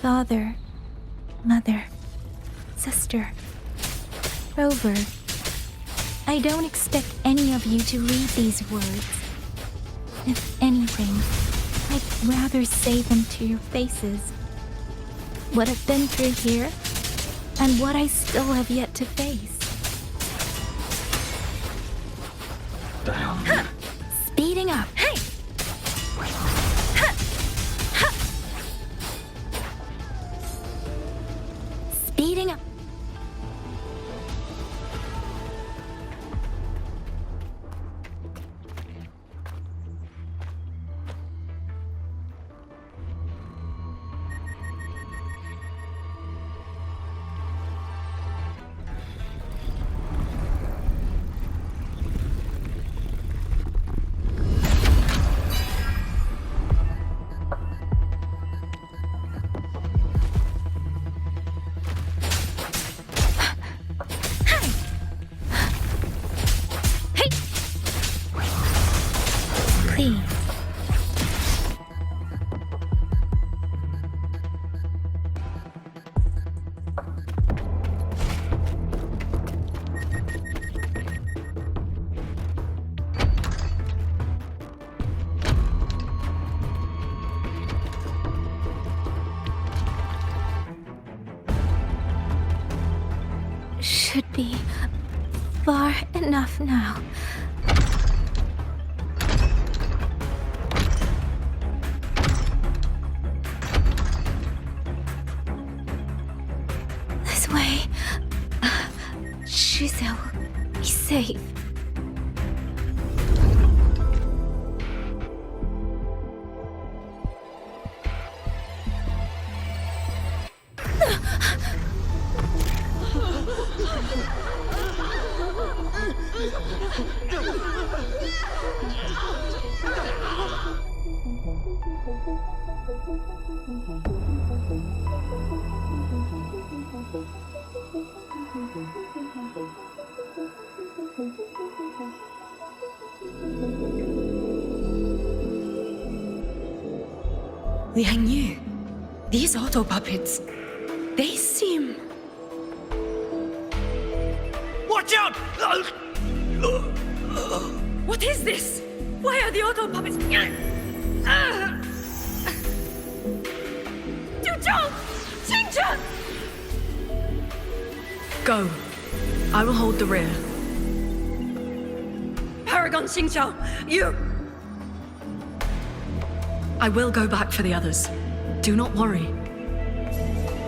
Father, mother, sister, Rover. I don't expect any of you to read these words. If anything, I'd rather say them to your faces. What I've been through here, and what I still have yet to face. Damn. Speeding up. Hey! Speeding up. Please. Should be far enough now. This way. Shizel will be safe. Liang Yu, these auto puppets, they seem... Watch out! What is this? Why are the auto puppets... Go. I will hold the rear. Paragon Xingqiao, you... I will go back for the others. Do not worry.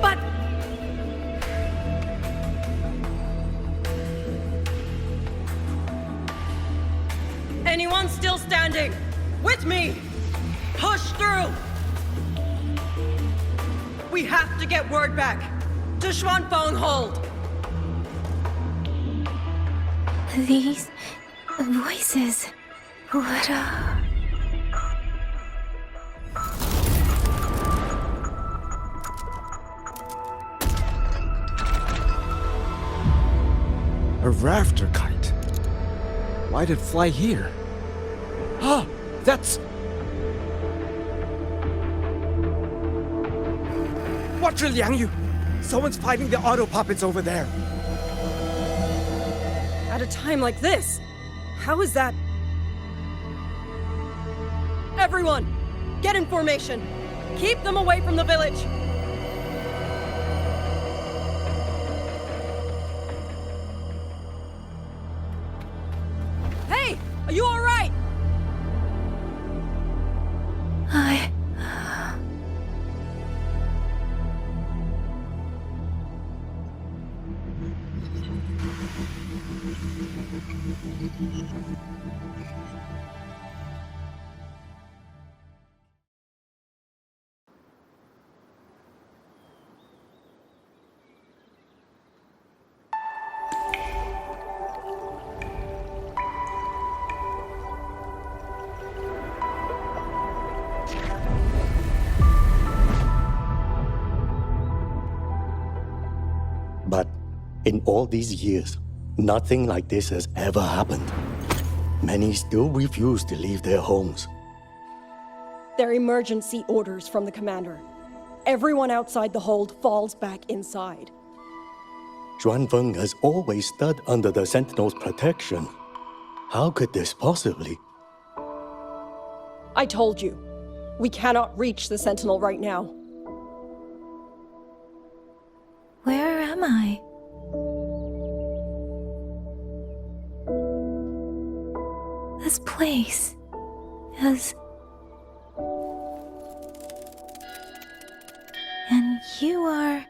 But... Anyone still standing? With me! Push through! We have to get word back. To Xuanfeng hold! These voices. What A rafter kite. Why'd it fly here? Ah, that's... Watch your Liang Yu! Someone's fighting the auto puppets over there. At a time like this, how is that? Everyone, get in formation. Keep them away from the village. Hey, are you all right? But in all these years, nothing like this has ever happened. Many still refuse to leave their homes. They're emergency orders from the commander. everyone outside the hold falls back inside. Xuanfeng has always stood under the Sentinel's protection. How could this possibly? I told you, we cannot reach the Sentinel right now. Where am I? This place is... And you are...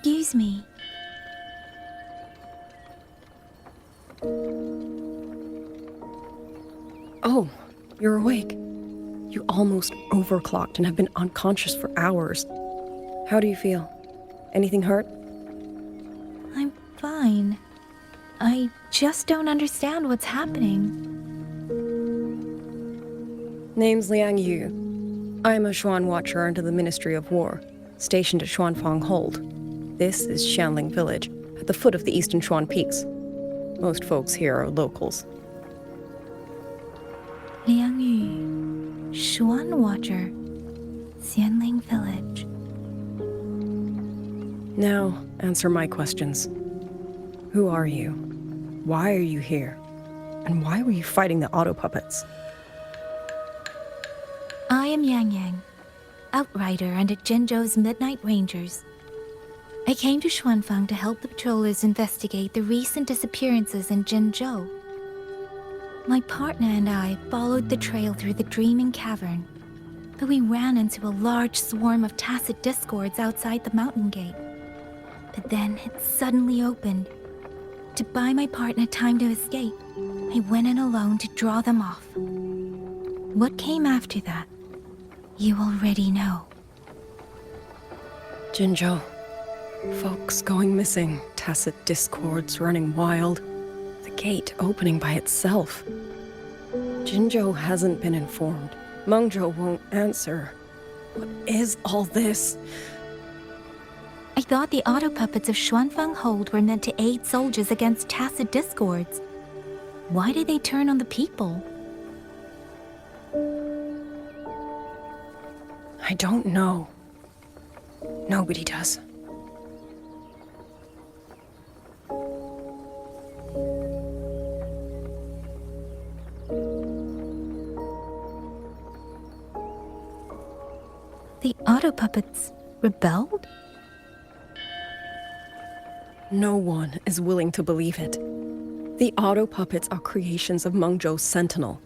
Excuse me. Oh, you're awake. You almost overclocked and have been unconscious for hours. How do you feel? Anything hurt? I'm fine. I just don't understand what's happening. Name's Liang Yu. I'm a Xuan Watcher under the Ministry of War, stationed at Xuanfang Hold. This is Xianling Village, at the foot of the Eastern Xuan Peaks. Most folks here are locals. Liang Yu, Xuan Watcher, Xianling Village. Now, answer my questions. Who are you? Why are you here? And why were you fighting the auto puppets? I am Yang Yang, outrider under Jinzhou's Midnight Rangers. I came to Xuanfang to help the patrollers investigate the recent disappearances in Jinzhou. My partner and I followed the trail through the Dreaming Cavern, but we ran into a large swarm of tacit discords outside the mountain gate. But then it suddenly opened. To buy my partner time to escape, I went in alone to draw them off. What came after that, you already know. Jinzhou. Folks going missing, tacit discords running wild, the gate opening by itself. Jinzhou hasn't been informed. Mengzhou won't answer. What is all this? I thought the auto puppets of Xuanfang Hold were meant to aid soldiers against tacit discords. Why did they turn on the people? I don't know. Nobody does. The auto puppets rebelled? No one is willing to believe it. The auto puppets are creations of Mengzhou's Sentinel.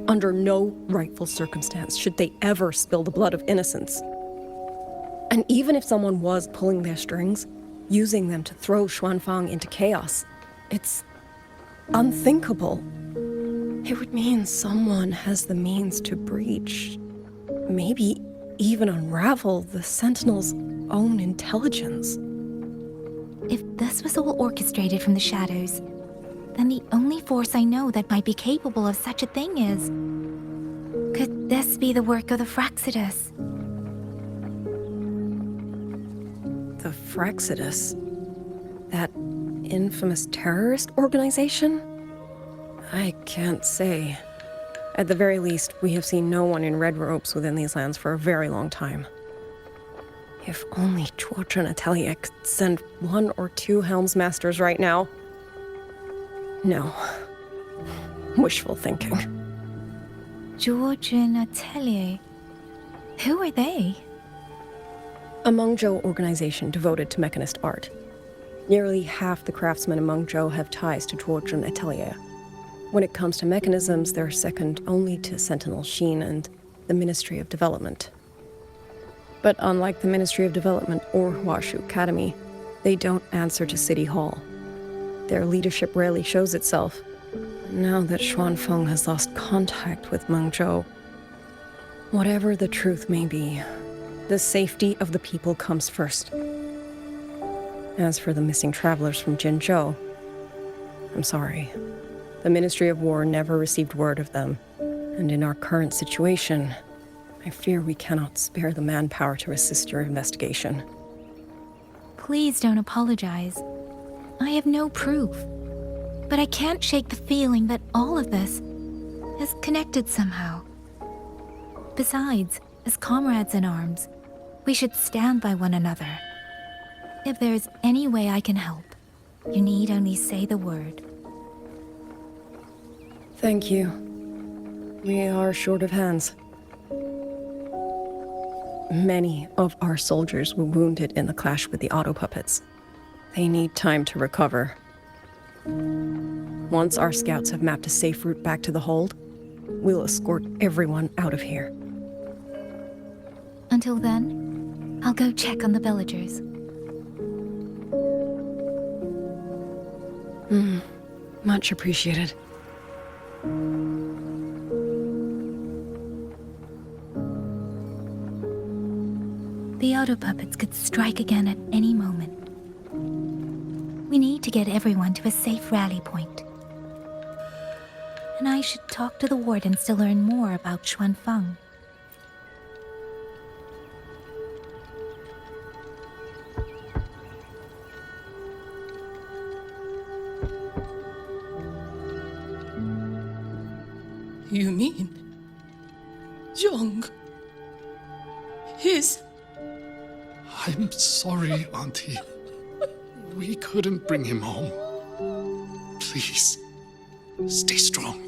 Under no rightful circumstance should they ever spill the blood of innocents. And even if someone was pulling their strings, using them to throw Xuanfang into chaos, it's unthinkable. It would mean someone has the means to breach, maybe even unravel the Sentinel's own intelligence. If this was all orchestrated from the shadows, then the only force I know that might be capable of such a thing is... Could this be the work of the Fraxidus? The Fraxidus? That infamous terrorist organization? I can't say. At the very least, we have seen no one in red robes within these lands for a very long time. If only Chuochen Atelier could send 1 or 2 Helmsmasters right now. No. Wishful thinking. George and Atelier. Who are they? A Mengzhou organization devoted to mechanist art. Nearly half the craftsmen in Mengzhou have ties to Zhuozhen Atelier. When it comes to mechanisms, they're second only to Sentinel Xin and the Ministry of Development. But unlike the Ministry of Development or Huashu Academy, they don't answer to City Hall. Their leadership rarely shows itself. Now that Xuanfeng has lost contact with Mengzhou, whatever the truth may be, the safety of the people comes first. As for the missing travelers from Jinzhou, I'm sorry. The Ministry of War never received word of them, and in our current situation, I fear we cannot spare the manpower to assist your investigation. Please don't apologize. I have no proof. But I can't shake the feeling that all of this is connected somehow. Besides, as comrades in arms, we should stand by one another. If there's any way I can help, you need only say the word. Thank you. We are short of hands. Many of our soldiers were wounded in the clash with the auto puppets. They need time to recover. Once our scouts have mapped a safe route back to the hold, we'll escort everyone out of here. Until then, I'll go check on the villagers. Much appreciated. The auto puppets could strike again at any moment. We need to get everyone to a safe rally point. And I should talk to the wardens to learn more about Xuanfeng. You mean Young? His... I'm sorry, Auntie. We couldn't bring him home. Please, stay strong.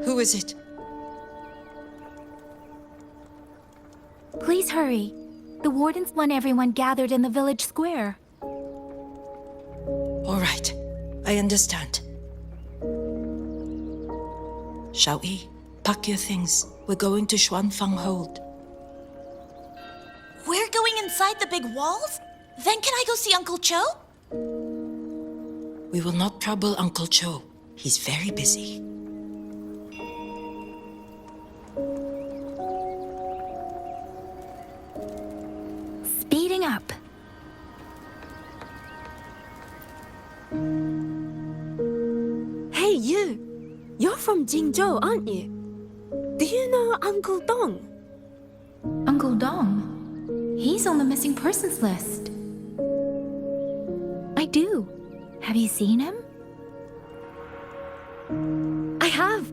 Who is it? Please hurry. The wardens want everyone gathered in the village square. All right, I understand. Shall we? Pack your things. We're going to Xuanfeng Hold. We're going inside the big walls? Then can I go see Uncle Cho? We will not trouble Uncle Cho. He's very busy. Speeding up. Hey, you! You're from Jingzhou, aren't you? Do you know Uncle Dong? Uncle Dong? He's on the missing persons list. I do. Have you seen him? I have.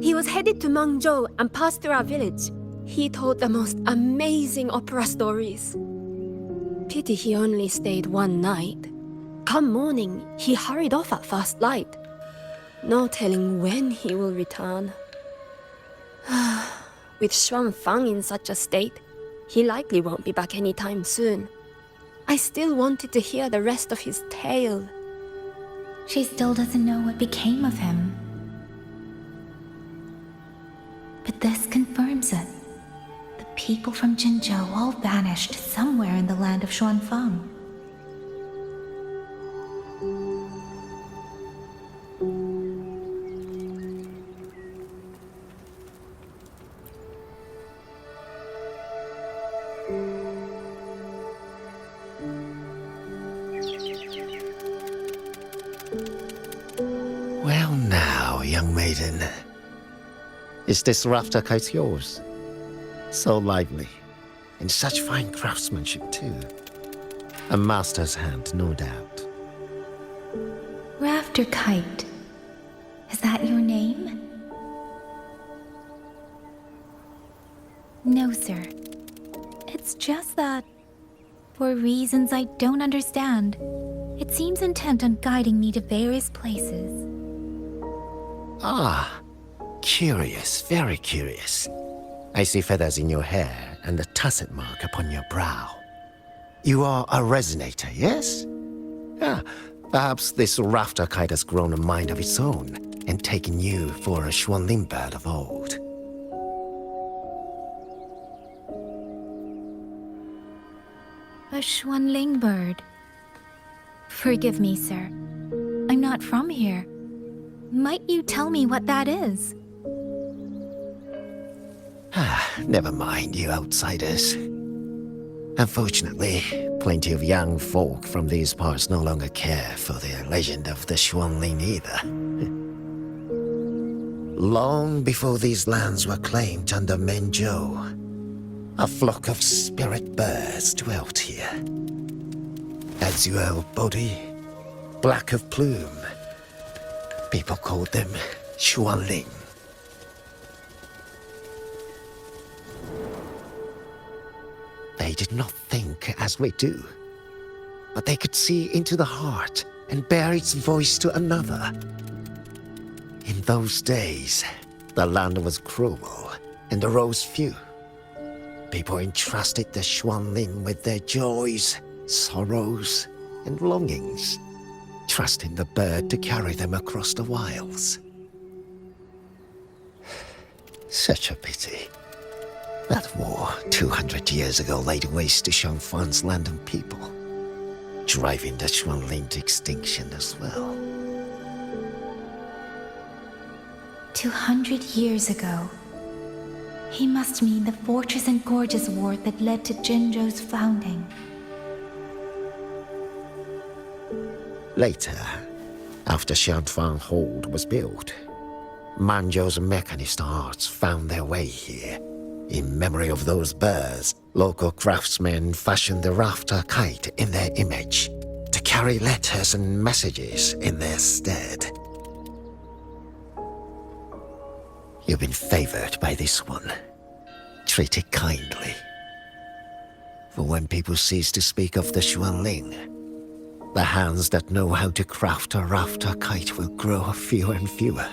He was headed to Mengzhou and passed through our village. He told the most amazing opera stories. Pity he only stayed one night. Come morning, he hurried off at first light. No telling when he will return. With Xuanfeng in such a state, he likely won't be back anytime soon. I still wanted to hear the rest of his tale. She still doesn't know what became of him. But this confirms it. The people from Jinzhou all vanished somewhere in the land of Xuanfeng. Well now, young maiden. Is this rafter kite yours? So lively, and such fine craftsmanship too. A master's hand, no doubt. Rafter Kite. Is that your name? No, sir. It's just that, for reasons I don't understand, it seems intent on guiding me to various places. Ah, curious, very curious. I see feathers in your hair and a tusset mark upon your brow. You are a resonator, yes? Ah, perhaps this rafter kite has grown a mind of its own and taken you for a Xuanling bird of old. A Xuanling bird. Forgive me, sir. I'm not from here. Might you tell me what that is? Never mind, you outsiders. Unfortunately, plenty of young folk from these parts no longer care for the legend of the Xuanling either. Long before these lands were claimed under Mengzhou, a flock of spirit birds dwelt here. Azure body, black of plume. People called them Xuanling. They did not think as we do, but they could see into the heart and bear its voice to another. In those days, the land was cruel and the roads few. People entrusted the Xuanling with their joys, sorrows, and longings, trusting the bird to carry them across the wilds. Such a pity. That war 200 years ago laid waste to Shangfan's land and people, driving the Xuanling to extinction as well. 200 years ago. He must mean the fortress and gorges war that led to Jinzhou's founding. Later, after Xianfang Hold was built, Manzhou's mechanist arts found their way here. In memory of those birds, local craftsmen fashioned the rafter kite in their image to carry letters and messages in their stead. You've been favored by this one. Treat it kindly. For when people cease to speak of the Xuanling, the hands that know how to craft a rafter kite will grow fewer and fewer.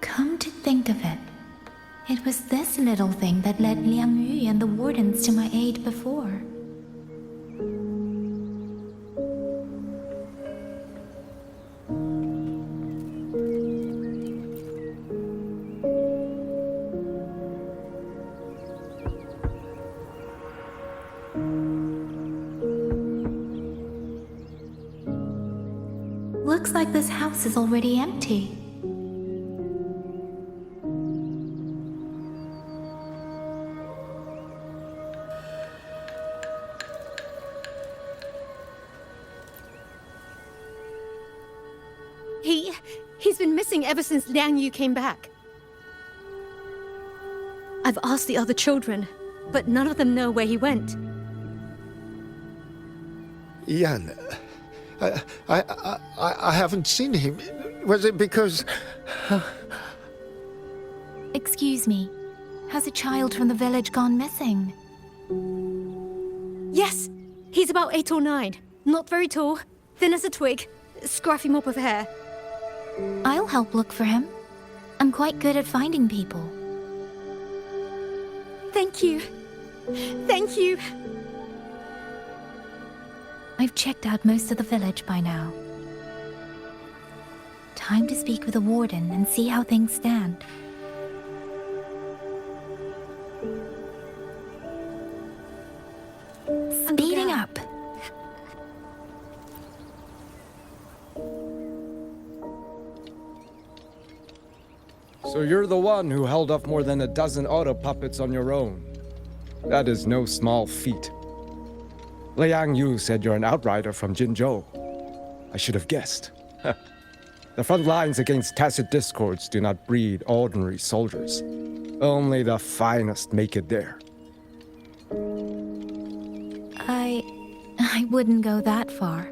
Come to think of it, it was this little thing that led Liang Yu and the wardens to my aid before. Looks like this house is already empty. He's been missing ever since Liang Yu came back. I've asked the other children, but none of them know where he went. Yan, I haven't seen him. Was it because... Excuse me, has a child from the village gone missing? Yes, he's about 8 or 9. Not very tall, thin as a twig, scruffy mop of hair. I'll help look for him. I'm quite good at finding people. Thank you. Thank you. I've checked out most of the village by now. Time to speak with the warden and see how things stand. Speeding up. So you're the one who held off more than a dozen auto puppets on your own. That is no small feat. Liang Yu said you're an outrider from Jinzhou. I should have guessed. The front lines against tacit discords do not breed ordinary soldiers. Only the finest make it there. I wouldn't go that far.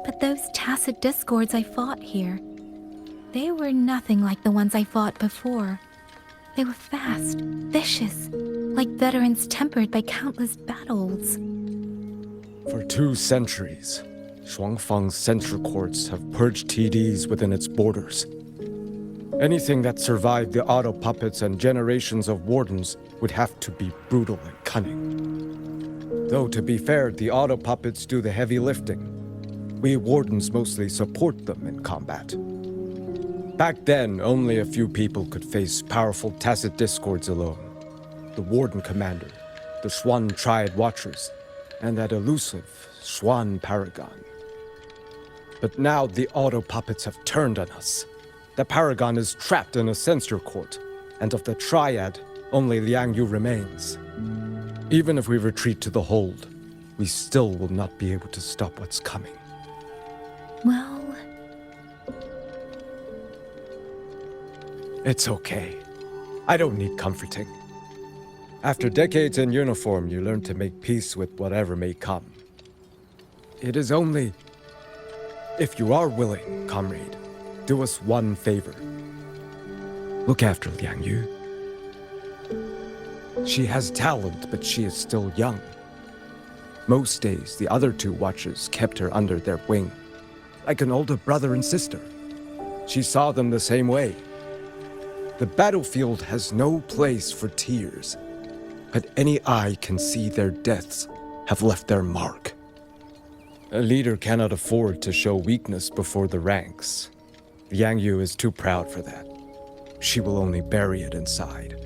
But those tacit discords I fought here, they were nothing like the ones I fought before. They were fast, vicious, like veterans tempered by countless battles. For 2 centuries, Shuangfang's central courts have purged TDs within its borders. Anything that survived the auto puppets and generations of wardens would have to be brutal and cunning. Though to be fair, the auto puppets do the heavy lifting. We wardens mostly support them in combat. Back then, only a few people could face powerful tacit discords alone. The Warden Commander, the Swan Triad Watchers, and that elusive Swan Paragon. But now the auto puppets have turned on us. The Paragon is trapped in a censor court, and of the Triad, only Liang Yu remains. Even if we retreat to the hold, we still will not be able to stop what's coming. Well... It's okay. I don't need comforting. After decades in uniform, you learn to make peace with whatever may come. It is only... If you are willing, comrade, do us one favor. Look after Liang Yu. She has talent, but she is still young. Most days, the other 2 watchers kept her under their wing, like an older brother and sister. She saw them the same way. The battlefield has no place for tears, but any eye can see their deaths have left their mark. A leader cannot afford to show weakness before the ranks. Liang Yu is too proud for that. She will only bury it inside.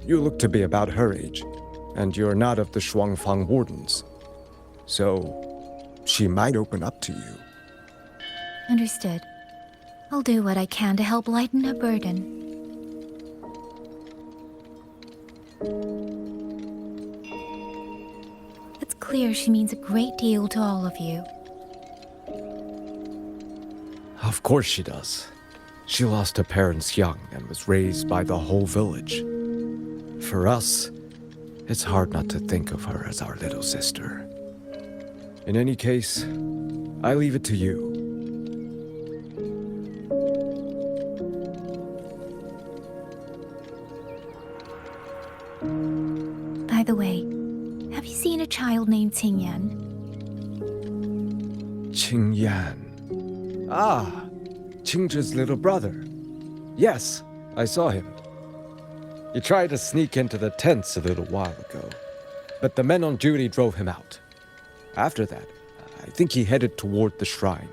You look to be about her age, and you're not of the Shuangfang Wardens. So, she might open up to you. Understood. I'll do what I can to help lighten her burden. It's clear she means a great deal to all of you. Of course she does. She lost her parents young and was raised by the whole village. For us, it's hard not to think of her as our little sister. In any case, I leave it to you. By the way, have you seen a child named Qingyan? Qingyan. Ah, Qingzhi's little brother. Yes, I saw him. He tried to sneak into the tents a little while ago, but the men on duty drove him out. After that, I think he headed toward the shrine.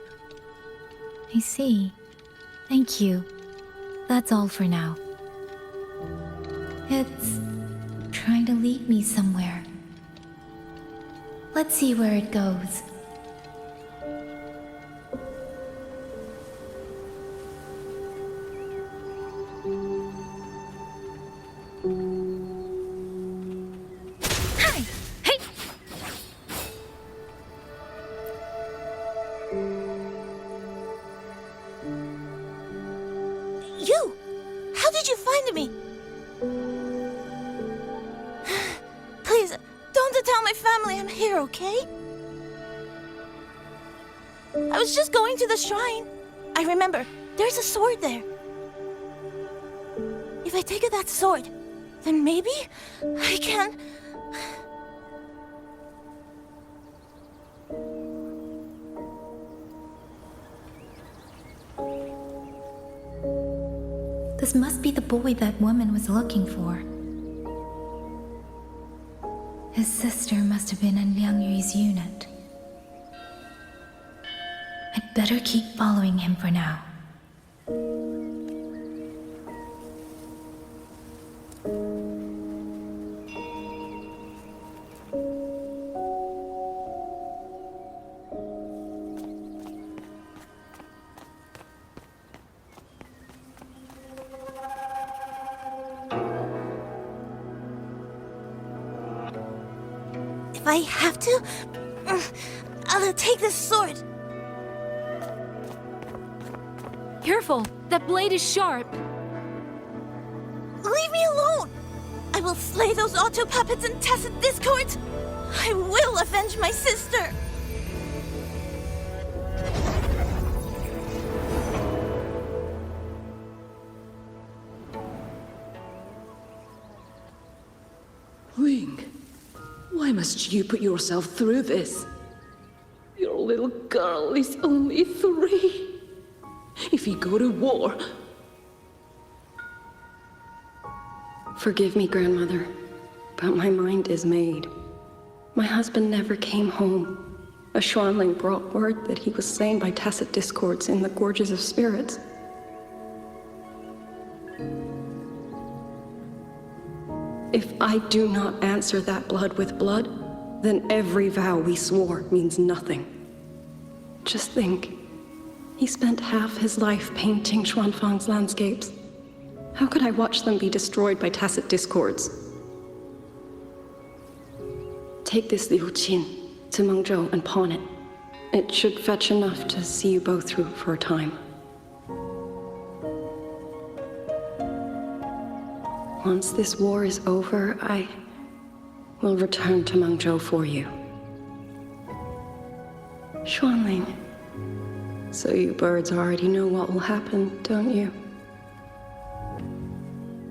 I see. Thank you. That's all for now. It's trying to lead me somewhere. Let's see where it goes. Hi! Hey! You! How did you find me? Please, don't tell my family I'm here, okay? I was just going to the shrine. I remember, there's a sword there. If I take that sword, then maybe I can... This must be the boy that woman was looking for. His sister must have been in Liang Yu's unit. I'd better keep following him for now. If I have to, I'll take this sword. Careful! That blade is sharp! Leave me alone! I will slay those auto puppets and tacit discords! I will avenge my sister! Wing, why must you put yourself through this? Your little girl is only 3. If you go to war... Forgive me, Grandmother, but my mind is made. My husband never came home. A Xuanling brought word that he was slain by tacit discords in the Gorges of Spirits. If I do not answer that blood with blood, then every vow we swore means nothing. Just think, he spent half his life painting Xuanfang's landscapes. How could I watch them be destroyed by tacit discords? Take this Liu Qin to Mengzhou and pawn it. It should fetch enough to see you both through for a time. Once this war is over, I will return to Mengzhou for you. Xuanling, so you birds already know what will happen, don't you?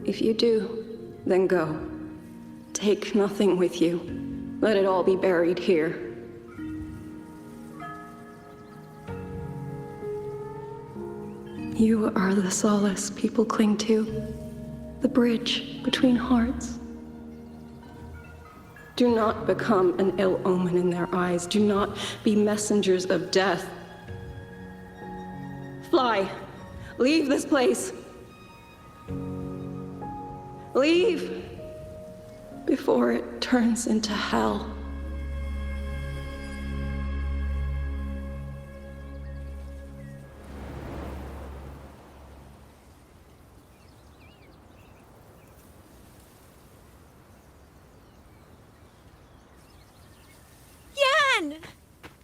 If you do, then go. Take nothing with you. Let it all be buried here. You are the solace people cling to. The bridge between hearts. Do not become an ill omen in their eyes. Do not be messengers of death. Fly. Leave this place. Leave before it turns into hell.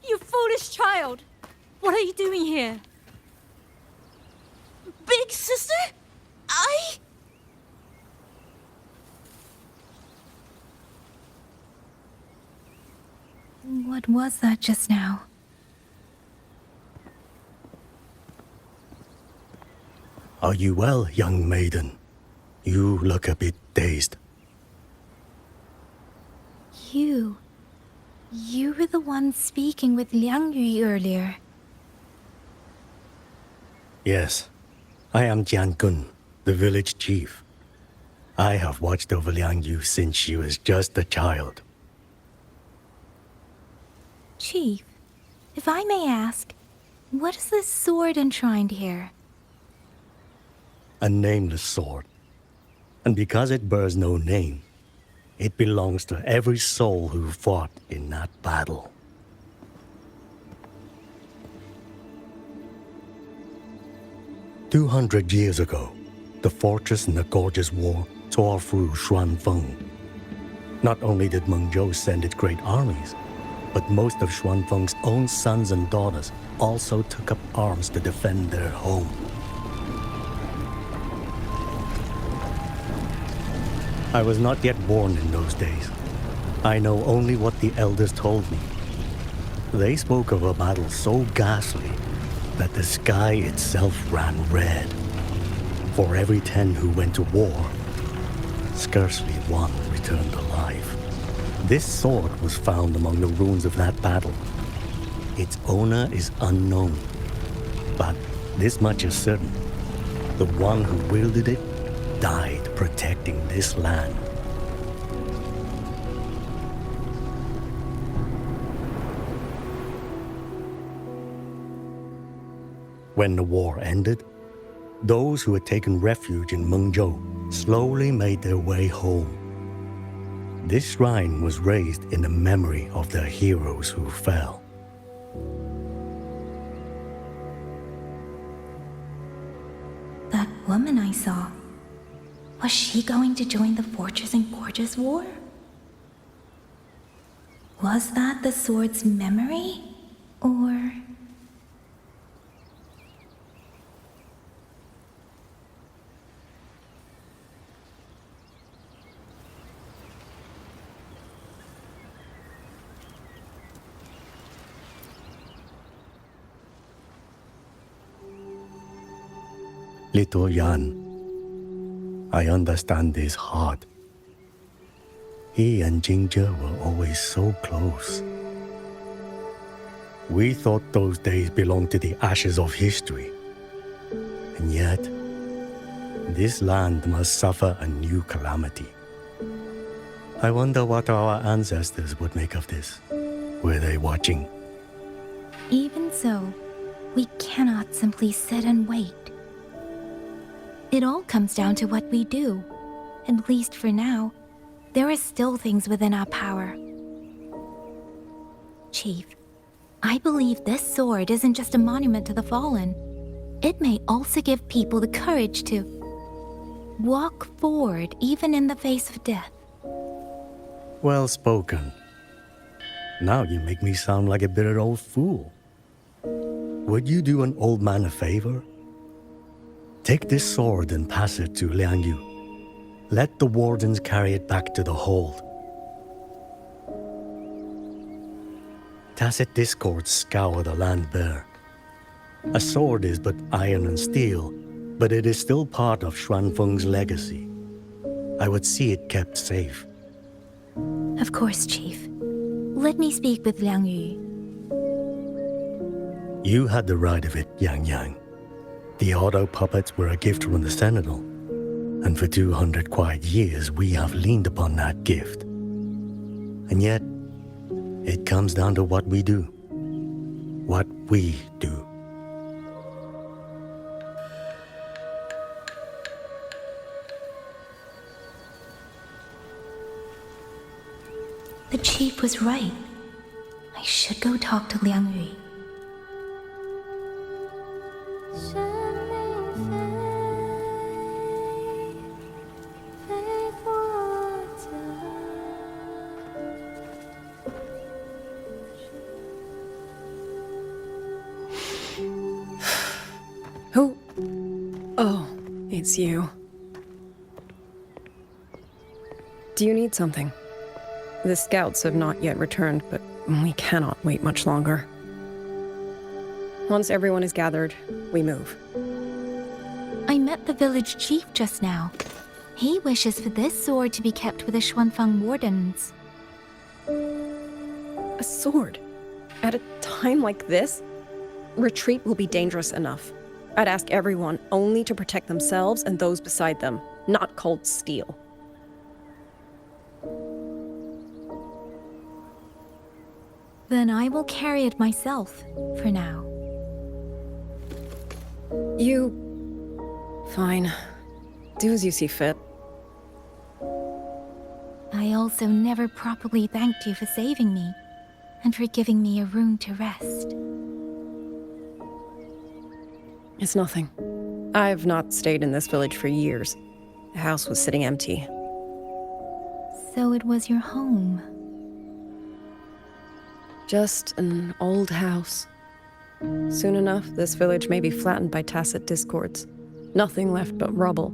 You foolish child! What are you doing here? Big sister? What was that just now? Are you well, young maiden? You look a bit dazed. You were the one speaking with Liang Yu earlier. Yes, I am Jian Gun, the village chief. I have watched over Liang Yu since she was just a child. Chief, if I may ask, what is this sword enshrined here? A nameless sword. And because it bears no name, it belongs to every soul who fought in that battle. "200 years ago, the fortress in the Gorgeous War tore through Xuanfeng. Not only did Mengzhou send its great armies, but most of Xuanfeng's own sons and daughters also took up arms to defend their home. I was not yet born in those days. I know only what the elders told me. They spoke of a battle so ghastly that the sky itself ran red. For every 10 who went to war, scarcely one returned alive. This sword was found among the ruins of that battle. Its owner is unknown, but this much is certain. The one who wielded it died protecting this land. When the war ended, those who had taken refuge in Mengzhou slowly made their way home. This shrine was raised in the memory of the heroes who fell. That woman I saw, was she going to join the Fortress and Gorgeous War? Was that the sword's memory? Or... Little Yan, I understand his heart. He and Ginger were always so close. We thought those days belonged to the ashes of history. And yet, this land must suffer a new calamity. I wonder what our ancestors would make of this. Were they watching? Even so, we cannot simply sit and wait. It all comes down to what we do. At least for now, there are still things within our power. Chief, I believe this sword isn't just a monument to the fallen. It may also give people the courage to walk forward even in the face of death. Well spoken. Now you make me sound like a bitter old fool. Would you do an old man a favor? Take this sword and pass it to Liang Yu. Let the wardens carry it back to the hold. Tacit discords scour the land bare. A sword is but iron and steel, but it is still part of Xuanfeng's legacy. I would see it kept safe. Of course, Chief. Let me speak with Liang Yu. You had the right of it, Yang Yang. The auto puppets were a gift from the Sentinel, and for 200 quiet years we have leaned upon that gift. And yet, it comes down to what we do. What we do. The Chief was right. I should go talk to Liang Yu. Who? Oh, it's you. Do you need something? The scouts have not yet returned, but we cannot wait much longer. Once everyone is gathered, we move. I met the village chief just now. He wishes for this sword to be kept with the Xuanfang wardens. A sword? At a time like this? Retreat will be dangerous enough. I'd ask everyone only to protect themselves and those beside them, not cold steel. Then I will carry it myself, for now. You... Fine. Do as you see fit. I also never properly thanked you for saving me, and for giving me a room to rest. It's nothing. I've not stayed in this village for years. The house was sitting empty. So it was your home. Just an old house. Soon enough, this village may be flattened by tacit discords. Nothing left but rubble.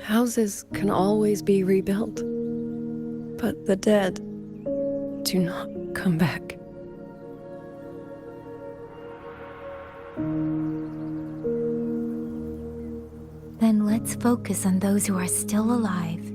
Houses can always be rebuilt. But the dead do not come back. Then let's focus on those who are still alive.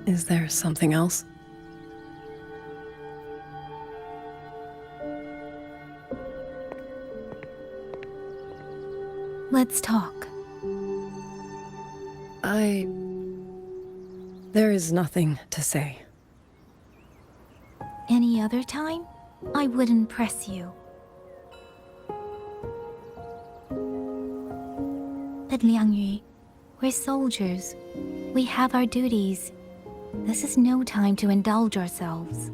Is there something else? Let's talk. There is nothing to say. Any other time, I wouldn't press you. But Liang Yu, we're soldiers. We have our duties. This is no time to indulge ourselves.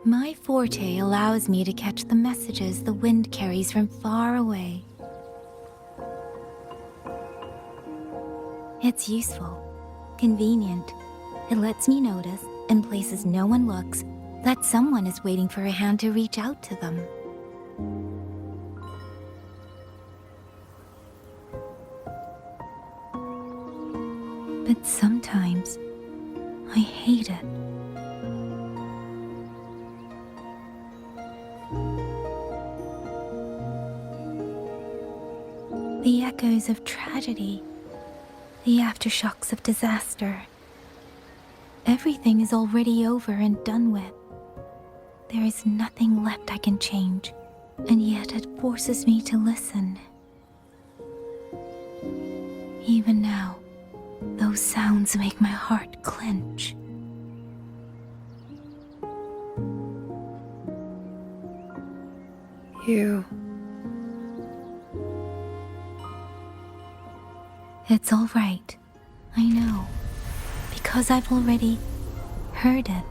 My forte allows me to catch the messages the wind carries from far away. It's useful, convenient. It lets me notice, in places no one looks, that someone is waiting for a hand to reach out to them. But sometimes, I hate it. The echoes of tragedy, the aftershocks of disaster. Everything is already over and done with. There is nothing left I can change, and yet it forces me to listen. Even now, those sounds make my heart clench. You. It's all right. I know. Because I've already heard it.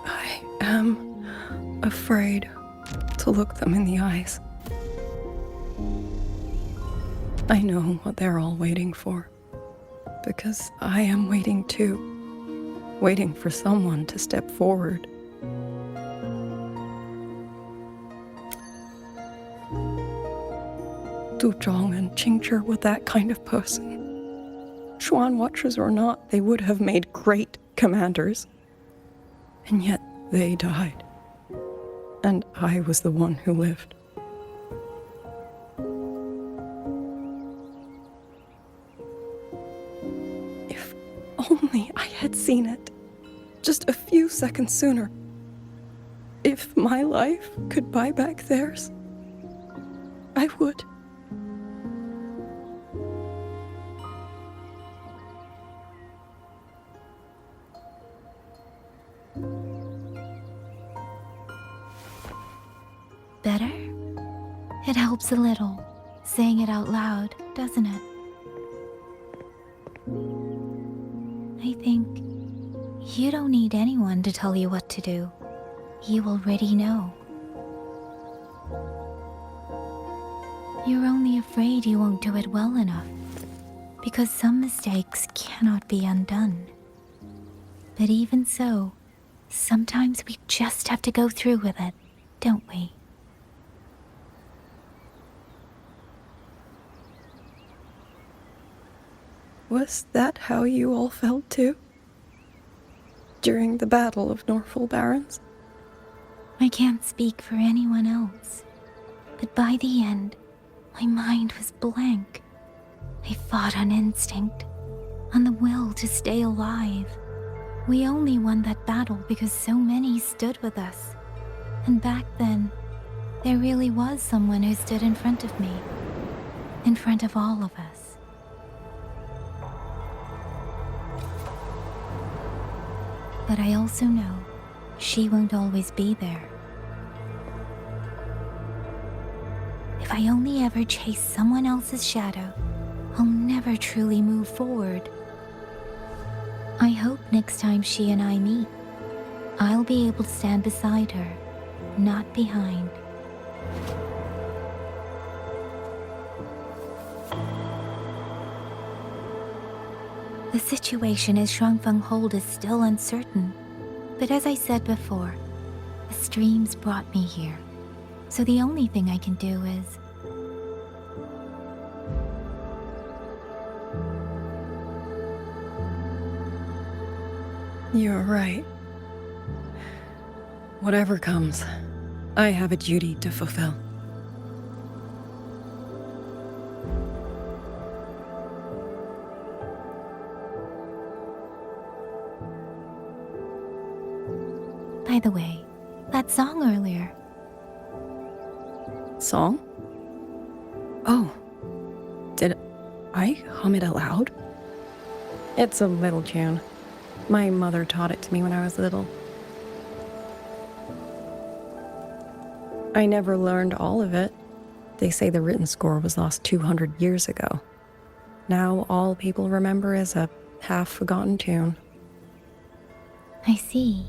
I am afraid to look them in the eyes. I know what they're all waiting for, because I am waiting too, waiting for someone to step forward. Du Zhong and Qingzhi were that kind of person. Xuan Watchers or not, they would have made great commanders. And yet they died. And I was the one who lived. If only I had seen it, just a few seconds sooner. If my life could buy back theirs, I would. Better? It helps a little, saying it out loud, doesn't it? I think you don't need anyone to tell you what to do. You already know. You're only afraid you won't do it well enough, because some mistakes cannot be undone. But even so, sometimes we just have to go through with it, don't we? Was that how you all felt too? During the Battle of Norfolk Barrens? I can't speak for anyone else, but by the end, my mind was blank. I fought on instinct, on the will to stay alive. We only won that battle because so many stood with us. And back then, there really was someone who stood in front of me, in front of all of us. But I also know she won't always be there. If I only ever chase someone else's shadow, I'll never truly move forward. I hope next time she and I meet, I'll be able to stand beside her, not behind. The situation as Shuangfeng Hold is still uncertain, but as I said before, the streams brought me here, so the only thing I can do is... You're right. Whatever comes, I have a duty to fulfill. By the way, that song earlier. Song? Oh. Did I hum it aloud? It's a little tune. My mother taught it to me when I was little. I never learned all of it. They say the written score was lost 200 years ago. Now all people remember is a half-forgotten tune. I see.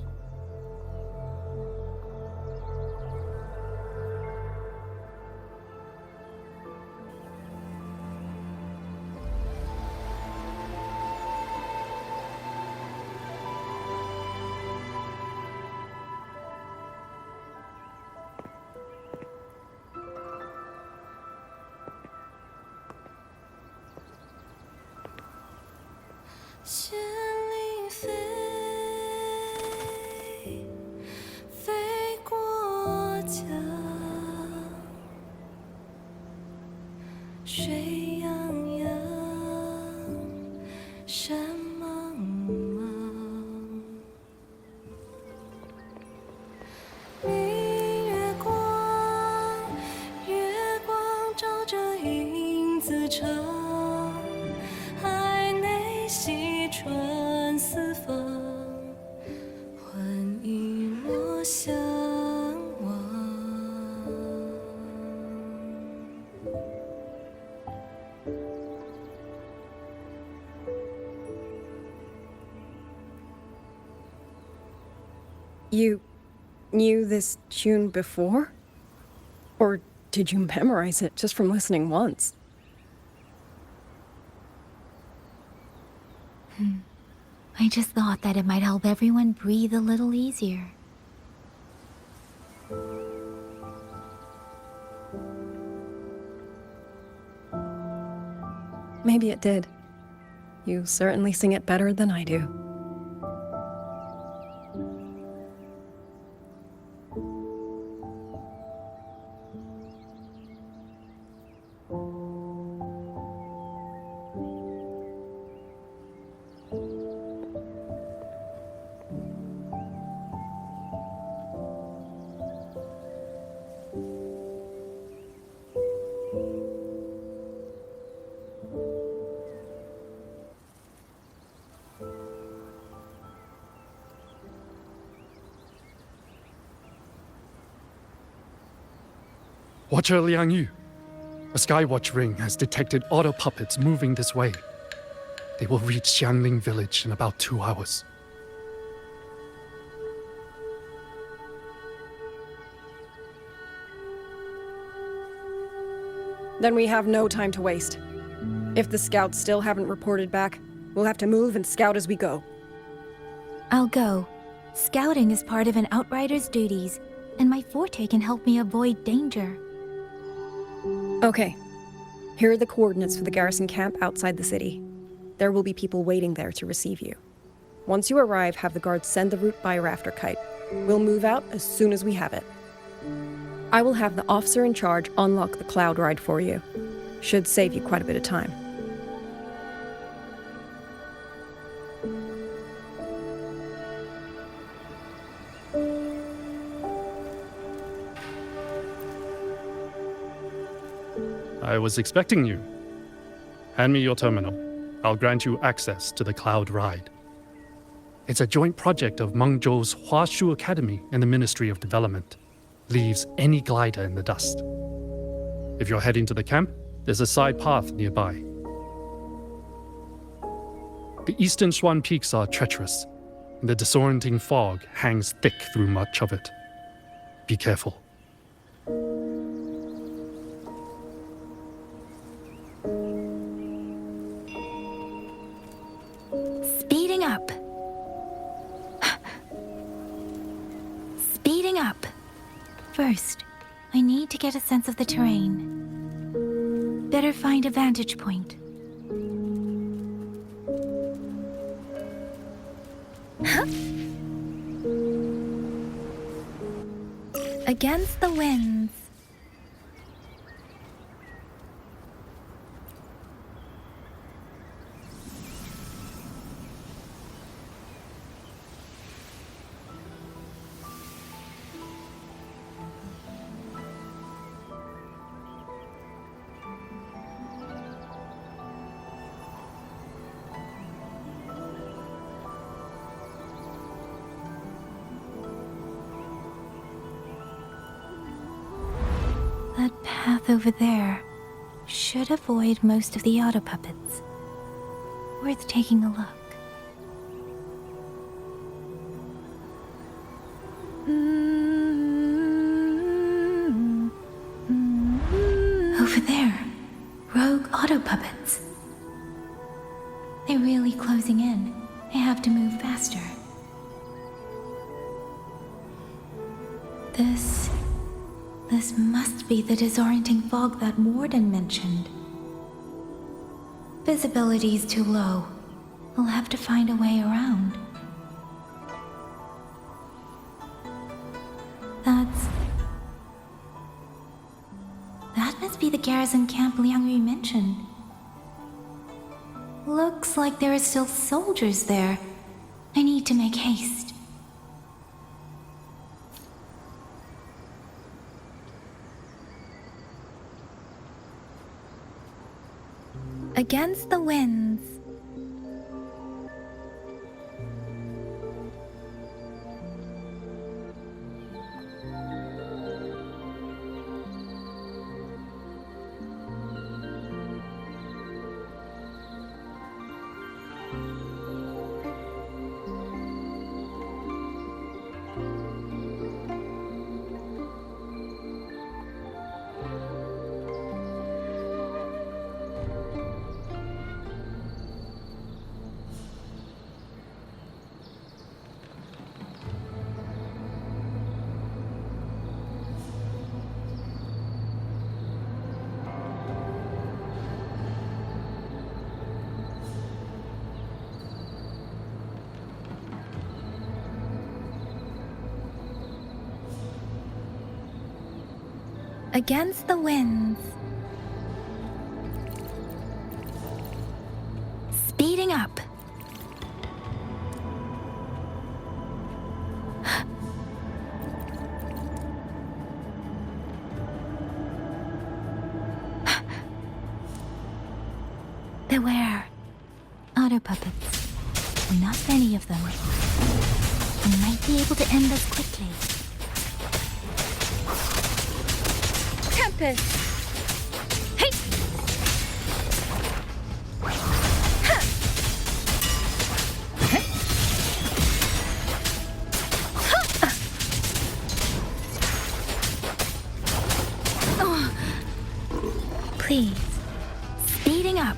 You knew this tune before? Or did you memorize it just from listening once? I just thought that it might help everyone breathe a little easier. Maybe it did. You certainly sing it better than I do. Watcher Liang Yu, a Skywatch ring has detected auto puppets moving this way. They will reach Xiangling village in about 2 hours. Then we have no time to waste. If the scouts still haven't reported back, we'll have to move and scout as we go. I'll go. Scouting is part of an outrider's duties, and my forte can help me avoid danger. Okay. Here are the coordinates for the garrison camp outside the city. There will be people waiting there to receive you. Once you arrive, have the guards send the route by rafter kite. We'll move out as soon as we have it. I will have the officer in charge unlock the cloud ride for you. Should save you quite a bit of time. I was expecting you. Hand me your terminal. I'll grant you access to the cloud ride. It's a joint project of Mengzhou's Huashu Academy and the Ministry of Development. Leaves any glider in the dust. If you're heading to the camp, there's a side path nearby. The eastern Shuan peaks are treacherous, and the disorienting fog hangs thick through much of it. Be careful. Speeding up. Speeding up. First, I need to get a sense of the terrain. Better find a vantage point. Huh? Against the winds. path over there should avoid most of the auto puppets. Worth taking a look. Over there, rogue auto puppets. They're really closing in. I have to move faster. This must be the disorienting fog that Warden mentioned. Visibility's too low. I'll have to find a way around. That must be the garrison camp Liang Yu mentioned. Looks like there are still soldiers there. I need to make haste. Against the winds. Against the winds. Speeding up. Beware. Auto puppets. Not many of them. We might be able to end this quickly. Tempest! Hey! Ha! Hey! Ha! Oh. Please. Speeding up.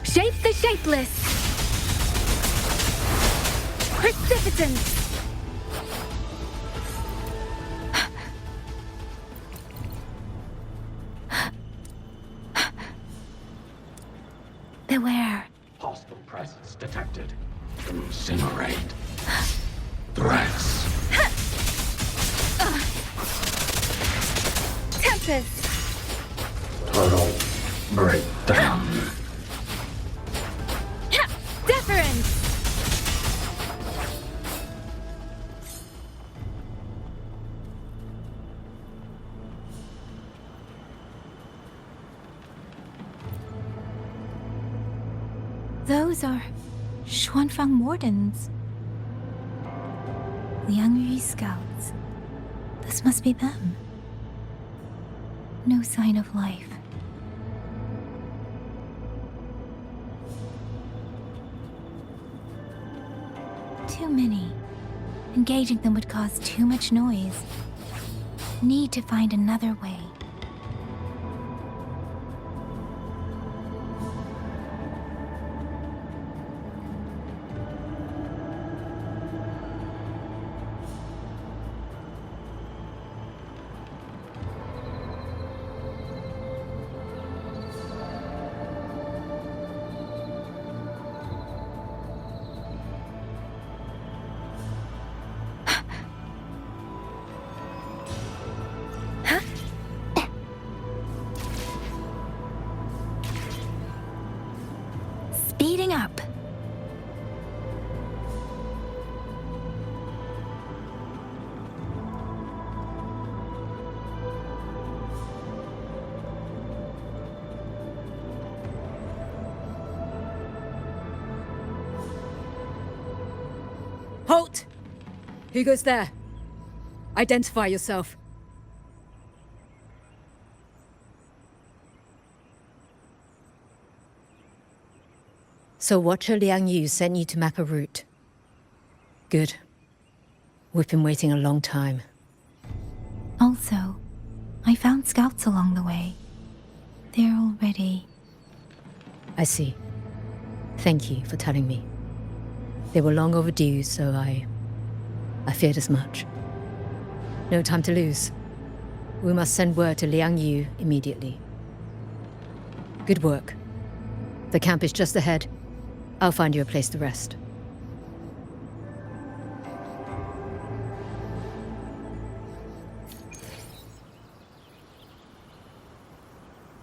Shape the shapeless. Precipitant. Beware. Hostile presence detected. Incinerate. Threats. Tempest. Turtle breakdown. Deference. Those are Xuanfang Wardens. Liang Yu scouts. This must be them. No sign of life. Too many. Engaging them would cause too much noise. Need to find another way. Speeding up. Halt! Who goes there? Identify yourself. So Watcher Liang Yu sent you to map a route. Good. We've been waiting a long time. Also, I found scouts along the way. They're all ready. I see. Thank you for telling me. They were long overdue, so I feared as much. No time to lose. We must send word to Liang Yu immediately. Good work. The camp is just ahead. I'll find you a place to rest.